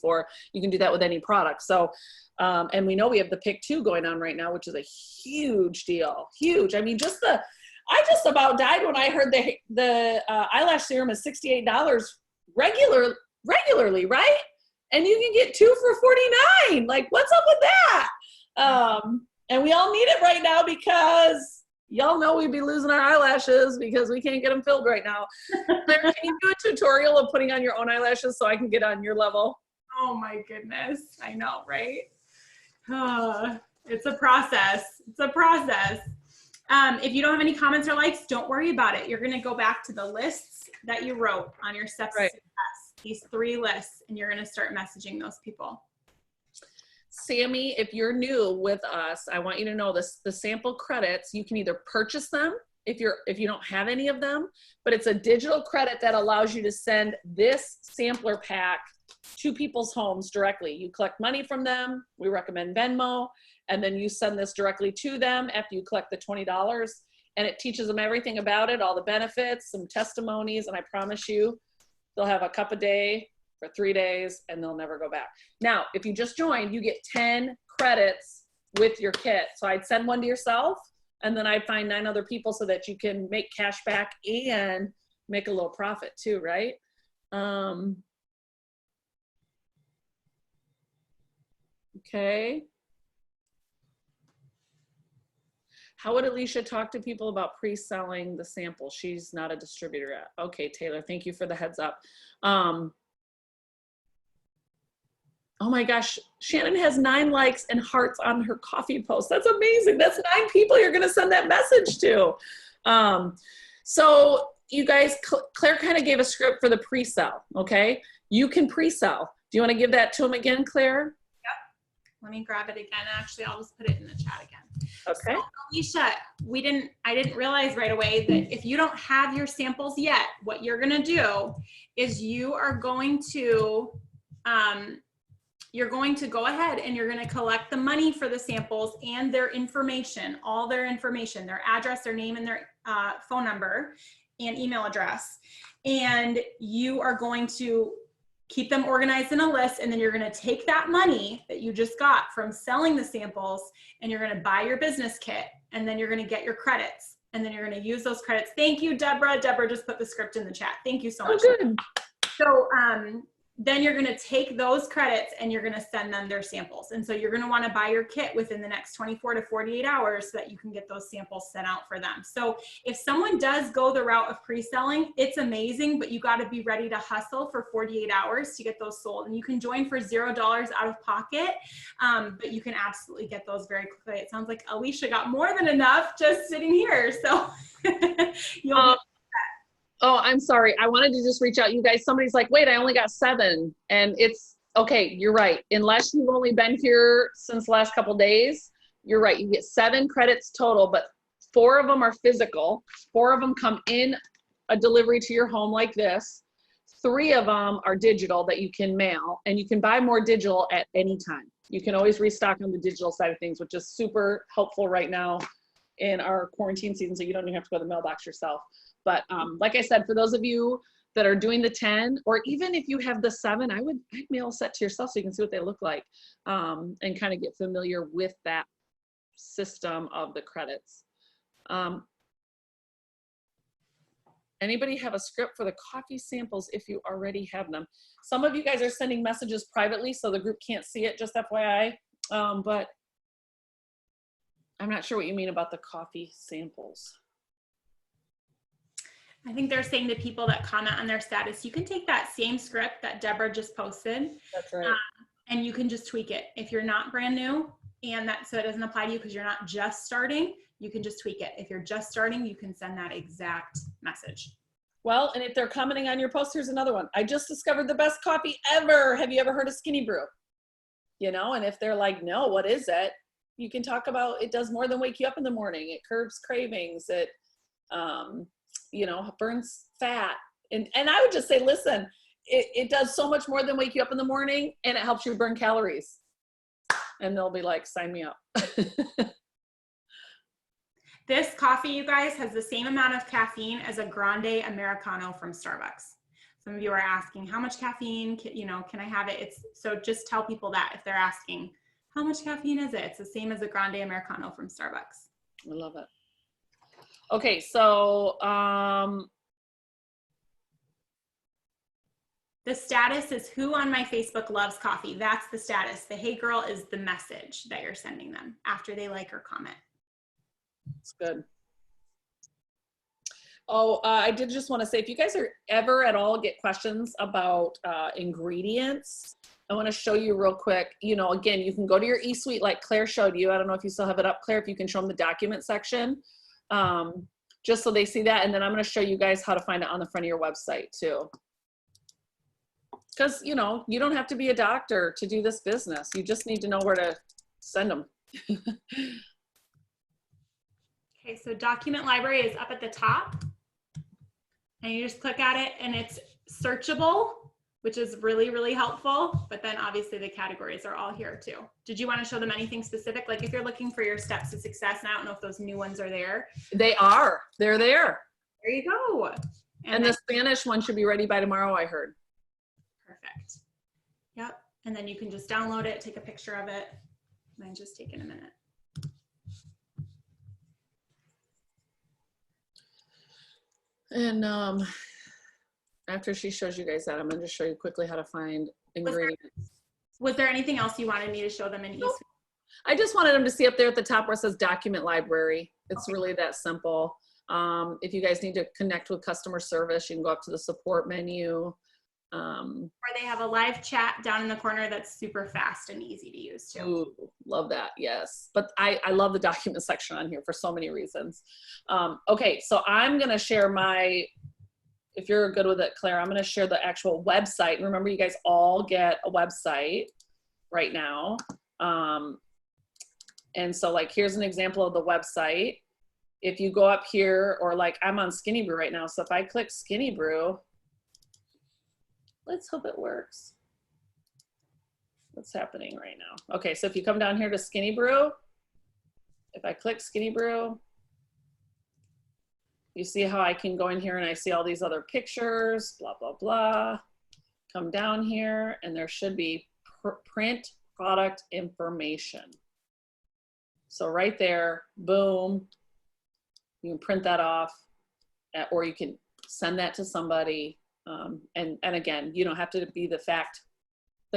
you can do that with any product. So, and we know we have the pick 2 going on right now, which is a huge deal. Huge. I mean, I just about died when I heard the eyelash serum is $68 regularly, right? And you can get 2 for $49. Like, what's up with that? And we all need it right now because y'all know we'd be losing our eyelashes because we can't get them filled right now. Claire, can you do a tutorial of putting on your own eyelashes so I can get on your level? Oh my goodness. I know, right? It's a process. It's a process. If you don't have any comments or likes, don't worry about it. You're going to go back to the lists that you wrote on your steps to success, these 3 lists, and you're going to start messaging those people. Sammy, if you're new with us, I want you to know this, the sample credits, you can either purchase them if you don't have any of them, but it's a digital credit that allows you to send this sampler pack to people's homes directly. You collect money from them. We recommend Venmo, and then you send this directly to them after you collect the $20, and it teaches them everything about it, all the benefits, some testimonies, and I promise you, they'll have a cup a day for 3 days and they'll never go back. Now, if you just joined, you get 10 credits with your kit. So I'd send one to yourself and then I'd find 9 other people so that you can make cash back and make a little profit too, right? Okay. How would Alicia talk to people about pre-selling the sample? She's not a distributor yet. Okay, Taylor, thank you for the heads up. Oh my gosh, Shannon has 9 likes and hearts on her coffee post. That's amazing. That's 9 people you're gonna send that message to. So you guys, Claire kind of gave a script for the pre-sell, okay? You can pre-sell. Do you wanna give that to them again, Claire? Yep, let me grab it again. Actually, I'll just put it in the chat again. Okay. So, Alicia, I didn't realize right away that if you don't have your samples yet, what you're gonna do is you are going to go ahead and you're gonna collect the money for the samples and their information, all their information, their address, their name, and their phone number and email address. And you are going to keep them organized in a list, and then you're gonna take that money that you just got from selling the samples and you're gonna buy your business kit, and then you're gonna get your credits, and then you're gonna use those credits. Thank you, Deborah. Deborah just put the script in the chat. Thank you so much. Oh, good. So then you're gonna take those credits and you're gonna send them their samples. And so you're gonna wanna buy your kit within the next 24 to 48 hours so that you can get those samples sent out for them. So if someone does go the route of pre-selling, it's amazing, but you gotta be ready to hustle for 48 hours to get those sold. And you can join for $0 out of pocket, but you can absolutely get those very quickly. It sounds like Alicia got more than enough just sitting here. So you'll be oh, I'm sorry. I wanted to just reach out. You guys, somebody's like, wait, I only got 7. And it's okay. You're right. Unless you've only been here since the last couple days, you're right. You get 7 credits total, but 4 of them are physical. 4 of them come in a delivery to your home like this. 3 of them are digital that you can mail, and you can buy more digital at any time. You can always restock on the digital side of things, which is super helpful right now in our quarantine season, so you don't even have to go to the mailbox yourself. But like I said, for those of you that are doing the 10, or even if you have the 7, I'd mail a set to yourself so you can see what they look like, and kind of get familiar with that system of the credits. Anybody have a script for the coffee samples if you already have them? Some of you guys are sending messages privately, so the group can't see it, just FYI. But I'm not sure what you mean about the coffee samples. I think they're saying to people that comment on their status, you can take that same script that Deborah just posted. That's right. And you can just tweak it. If you're not brand new, and so it doesn't apply to you because you're not just starting, you can just tweak it. If you're just starting, you can send that exact message. Well, and if they're commenting on your post, here's another one. I just discovered the best coffee ever. Have you ever heard of Skinny Brew? You know, and if they're like, no, what is it? You can talk about, it does more than wake you up in the morning. It curbs cravings. It, you know, burns fat. And I would just say, listen, it does so much more than wake you up in the morning, and it helps you burn calories. And they'll be like, sign me up. This coffee, you guys, has the same amount of caffeine as a grande Americano from Starbucks. Some of you are asking, how much caffeine, you know, can I have it? So just tell people that if they're asking, how much caffeine is it? It's the same as a grande Americano from Starbucks. I love it. Okay, so the status is who on my Facebook loves coffee. That's the status. The hey girl is the message that you're sending them after they like or comment. It's good. Oh, I did just want to say, if you guys are ever at all get questions about ingredients, I want to show you real quick. You know, again, you can go to your eSuite like Claire showed you. I don't know if you still have it up, Claire, if you can show them the document section, just so they see that. And then I'm going to show you guys how to find it on the front of your website too. Because, you know, you don't have to be a doctor to do this business. You just need to know where to send them. Okay, so document library is up at the top. And you just click at it and it's searchable, which is really, really helpful. But then obviously the categories are all here too. Did you want to show them anything specific? Like if you're looking for your steps to success, and I don't know if those new ones are there. They are. They're there. There you go. And the Spanish one should be ready by tomorrow, I heard. Perfect. Yep. And then you can just download it, take a picture of it. Mine's just taking a minute. And after she shows you guys that, I'm going to just show you quickly how to find ingredients. Was there anything else you wanted me to show them in eSuite? I just wanted them to see up there at the top where it says document library. It's really that simple. If you guys need to connect with customer service, you can go up to the support menu. Or they have a live chat down in the corner that's super fast and easy to use too. Ooh, love that, yes. But I love the document section on here for so many reasons. Okay, so I'm gonna share my, if you're good with it, Claire, I'm gonna share the actual website. And remember, you guys all get a website right now. And so like, here's an example of the website. If you go up here, or like I'm on Skinny Brew right now. So if I click Skinny Brew, let's hope it works. What's happening right now? Okay, so if you come down here to Skinny Brew, if I click Skinny Brew, you see how I can go in here and I see all these other pictures, blah, blah, blah. Come down here and there should be print product information. So right there, boom, you can print that off, or you can send that to somebody. And again, you don't have to be the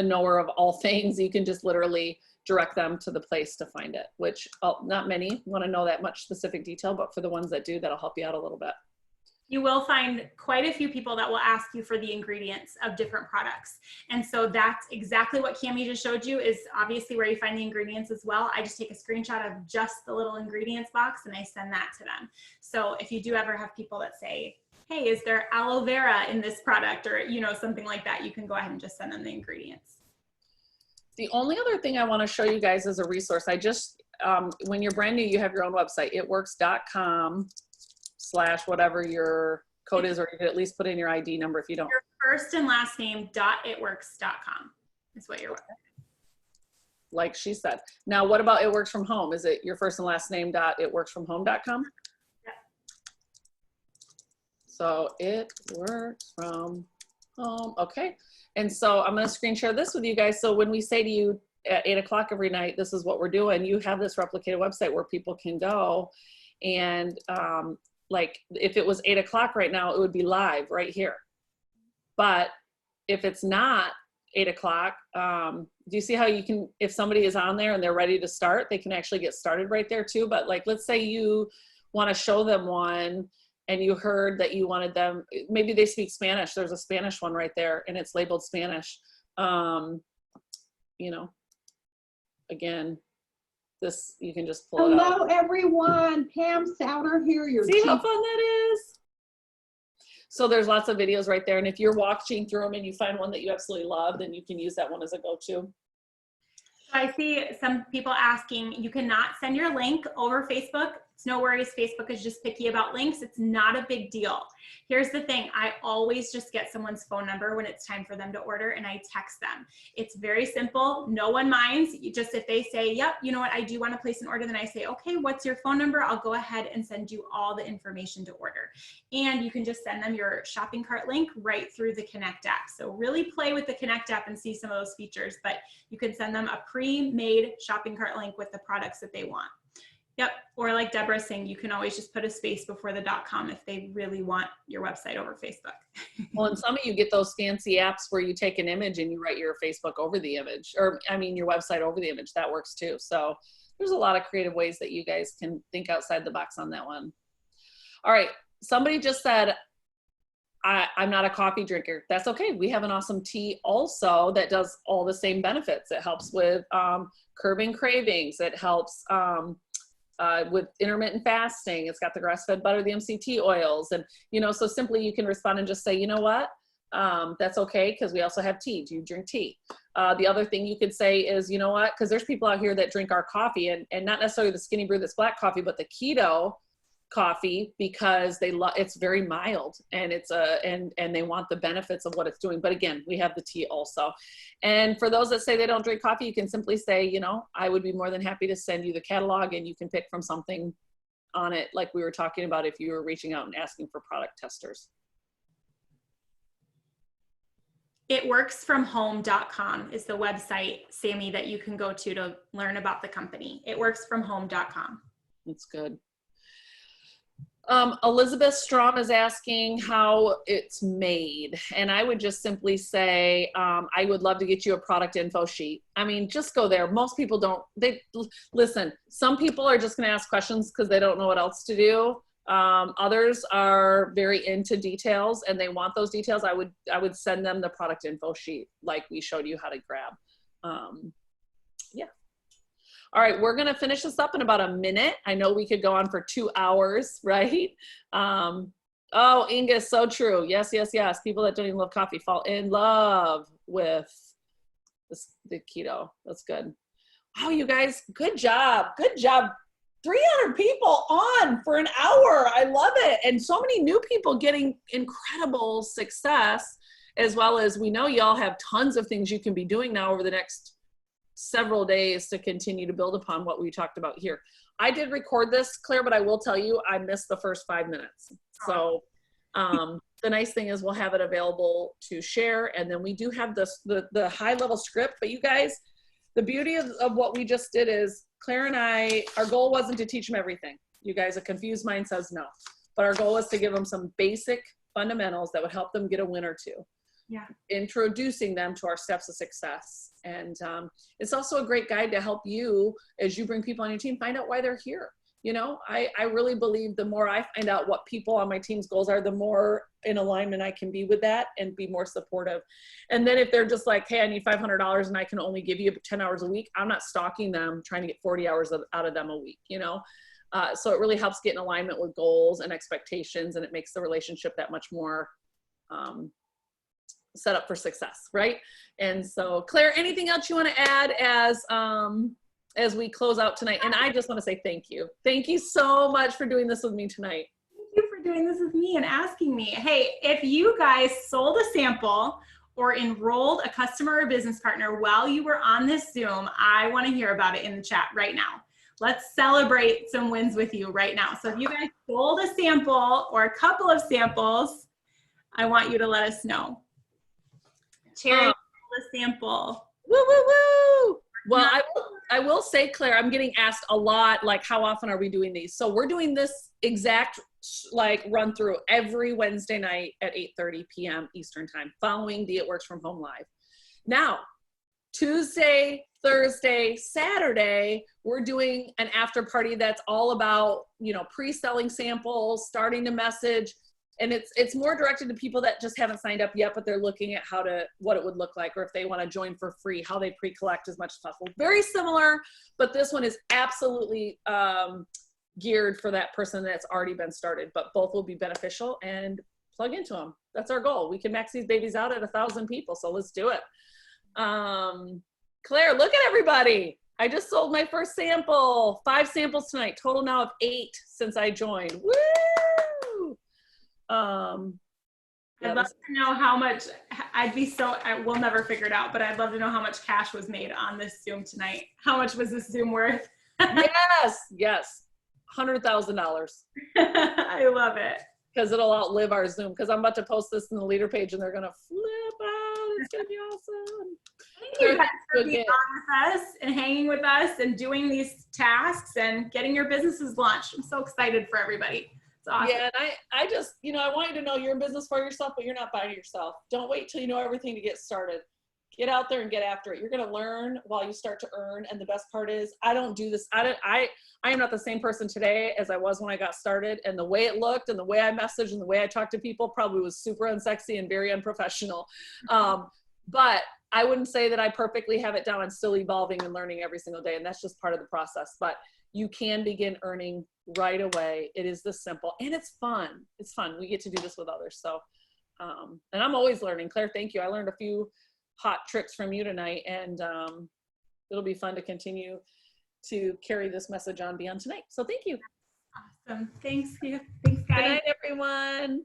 knower of all things. You can just literally direct them to the place to find it, which not many want to know that much specific detail, but for the ones that do, that'll help you out a little bit. You will find quite a few people that will ask you for the ingredients of different products. And so that's exactly what Cami just showed you, is obviously where you find the ingredients as well. I just take a screenshot of just the little ingredients box and I send that to them. So if you do ever have people that say, hey, is there aloe vera in this product, or you know, something like that, you can go ahead and just send them the ingredients. The only other thing I want to show you guys as a resource, I just, when you're brand new, you have your own website, itworks.com/whatever your code is, or you could at least put in your ID number if you don't. Your first and last name .itworks.com is what you're. Like she said. Now, what about It Works From Home? Is it your first and last name .itworksfromhome.com? So It Works From Home. Okay. And so I'm going to screen share this with you guys. So when we say to you at 8 o'clock every night, this is what we're doing, you have this replicated website where people can go. And like if it was 8 o'clock right now, it would be live right here. But if it's not 8 o'clock, do you see how you can, if somebody is on there and they're ready to start, they can actually get started right there too. But like, let's say you want to show them one and you heard that you wanted them, maybe they speak Spanish. There's a Spanish one right there and it's labeled Spanish. You know, again, this, you can just pull it out. Hello everyone, Pam Souter here. See how fun that is? So there's lots of videos right there. And if you're watching through them and you find one that you absolutely love, then you can use that one as a go-to. So I see some people asking, you cannot send your link over Facebook. It's no worries. Facebook is just picky about links. It's not a big deal. Here's the thing. I always just get someone's phone number when it's time for them to order and I text them. It's very simple. No one minds. You just, if they say, yep, you know what, I do want to place an order, then I say, okay, what's your phone number? I'll go ahead and send you all the information to order. And you can just send them your shopping cart link right through the Connect app. So really play with the Connect app and see some of those features, but you can send them a pre-made shopping cart link with the products that they want. Yep, or like Deborah's saying, you can always just put a space before the .com if they really want your website over Facebook. Well, and some of you get those fancy apps where you take an image and you write your Facebook over the image, or I mean your website over the image. That works too. So there's a lot of creative ways that you guys can think outside the box on that one. All right, somebody just said, I'm not a coffee drinker. That's okay. We have an awesome tea also that does all the same benefits. It helps with curbing cravings. It helps with intermittent fasting. It's got the grass-fed butter, the MCT oils. And, you know, so simply you can respond and just say, you know what, that's okay, because we also have tea. Do you drink tea? The other thing you could say is, you know what, because there's people out here that drink our coffee and not necessarily the skinny brew that's black coffee, but the keto coffee, because they love, it's very mild and it's and they want the benefits of what it's doing. But again, we have the tea also. And for those that say they don't drink coffee, you can simply say, you know, I would be more than happy to send you the catalog and you can pick from something on it, like we were talking about if you were reaching out and asking for product testers. Itworksfromhome.com is the website, Sammy, that you can go to learn about the company. Itworksfromhome.com. That's good. Elizabeth Strom is asking how it's made. And I would just simply say, I would love to get you a product info sheet. I mean, just go there. Most people don't, listen, some people are just going to ask questions because they don't know what else to do. Others are very into details and they want those details. I would send them the product info sheet like we showed you how to grab. Yeah. All right, we're gonna finish this up in about a minute. I know we could go on for 2 hours, right? Oh, Inga, so true. Yes, yes, yes. People that don't even love coffee fall in love with the keto. That's good. Wow, you guys, good job. Good job. 300 people on for an hour. I love it. And so many new people getting incredible success, as well as we know y'all have tons of things you can be doing now over the next several days to continue to build upon what we talked about here. I did record this, Claire, but I will tell you, I missed the first 5 minutes. So the nice thing is we'll have it available to share. And then we do have this, the high level script, but you guys, the beauty of what we just did is Claire and I, our goal wasn't to teach them everything. You guys, a confused mind says no, but our goal was to give them some basic fundamentals that would help them get a win or two. Yeah. Introducing them to our steps of success. And it's also a great guide to help you as you bring people on your team, find out why they're here. You know, I really believe the more I find out what people on my team's goals are, the more in alignment I can be with that and be more supportive. And then if they're just like, hey, I need $500 and I can only give you 10 hours a week, I'm not stalking them, trying to get 40 hours out of them a week, you know? So it really helps get in alignment with goals and expectations, and it makes the relationship that much more set up for success, right? And so, Claire, anything else you want to add as we close out tonight? And I just want to say thank you. Thank you so much for doing this with me tonight. Thank you for doing this with me and asking me. Hey, if you guys sold a sample or enrolled a customer or business partner while you were on this Zoom, I want to hear about it in the chat right now. Let's celebrate some wins with you right now. So if you guys sold a sample or a couple of samples, I want you to let us know. Cherry, the sample. Woo, woo, woo. Well, I will say, Claire, I'm getting asked a lot, like, how often are we doing these? So we're doing this exact, like, run through every Wednesday night at 8:30 p.m. Eastern time, following the It Works From Home Live. Now, Tuesday, Thursday, Saturday, we're doing an after party that's all about, you know, pre-selling samples, starting to message. And it's more directed to people that just haven't signed up yet, but they're looking at what it would look like, or if they want to join for free, how they pre-collect as much as possible. Very similar, but this one is absolutely geared for that person that's already been started, but both will be beneficial, and plug into them. That's our goal. We can max these babies out at 1,000 people. So let's do it. Claire, look at everybody. I just sold my first sample. 5 samples tonight. Total now of 8 since I joined. Woo! I'd love to know how much, we'll never figure it out, but I'd love to know how much cash was made on this Zoom tonight. How much was this Zoom worth? Yes. $100,000. I love it. Because it'll outlive our Zoom. Because I'm about to post this in the leader page and they're going to flip out. It's going to be awesome. Thank you guys for being on with us and hanging with us and doing these tasks and getting your businesses launched. I'm so excited for everybody. It's awesome. Yeah, and I just, I want you to know you're in business for yourself, but you're not by yourself. Don't wait till you know everything to get started. Get out there and get after it. You're going to learn while you start to earn. And the best part is I don't do this. I am not the same person today as I was when I got started. And the way it looked and the way I messaged and the way I talked to people probably was super unsexy and very unprofessional. But I wouldn't say that I perfectly have it down. I'm still evolving and learning every single day. And that's just part of the process. But you can begin earning right away. It is this simple and it's fun. It's fun. We get to do this with others. So, and I'm always learning. Claire, thank you. I learned a few hot tricks from you tonight, and it'll be fun to continue to carry this message on beyond tonight. So thank you. Awesome. Thanks. Thanks, guys. Good night, everyone.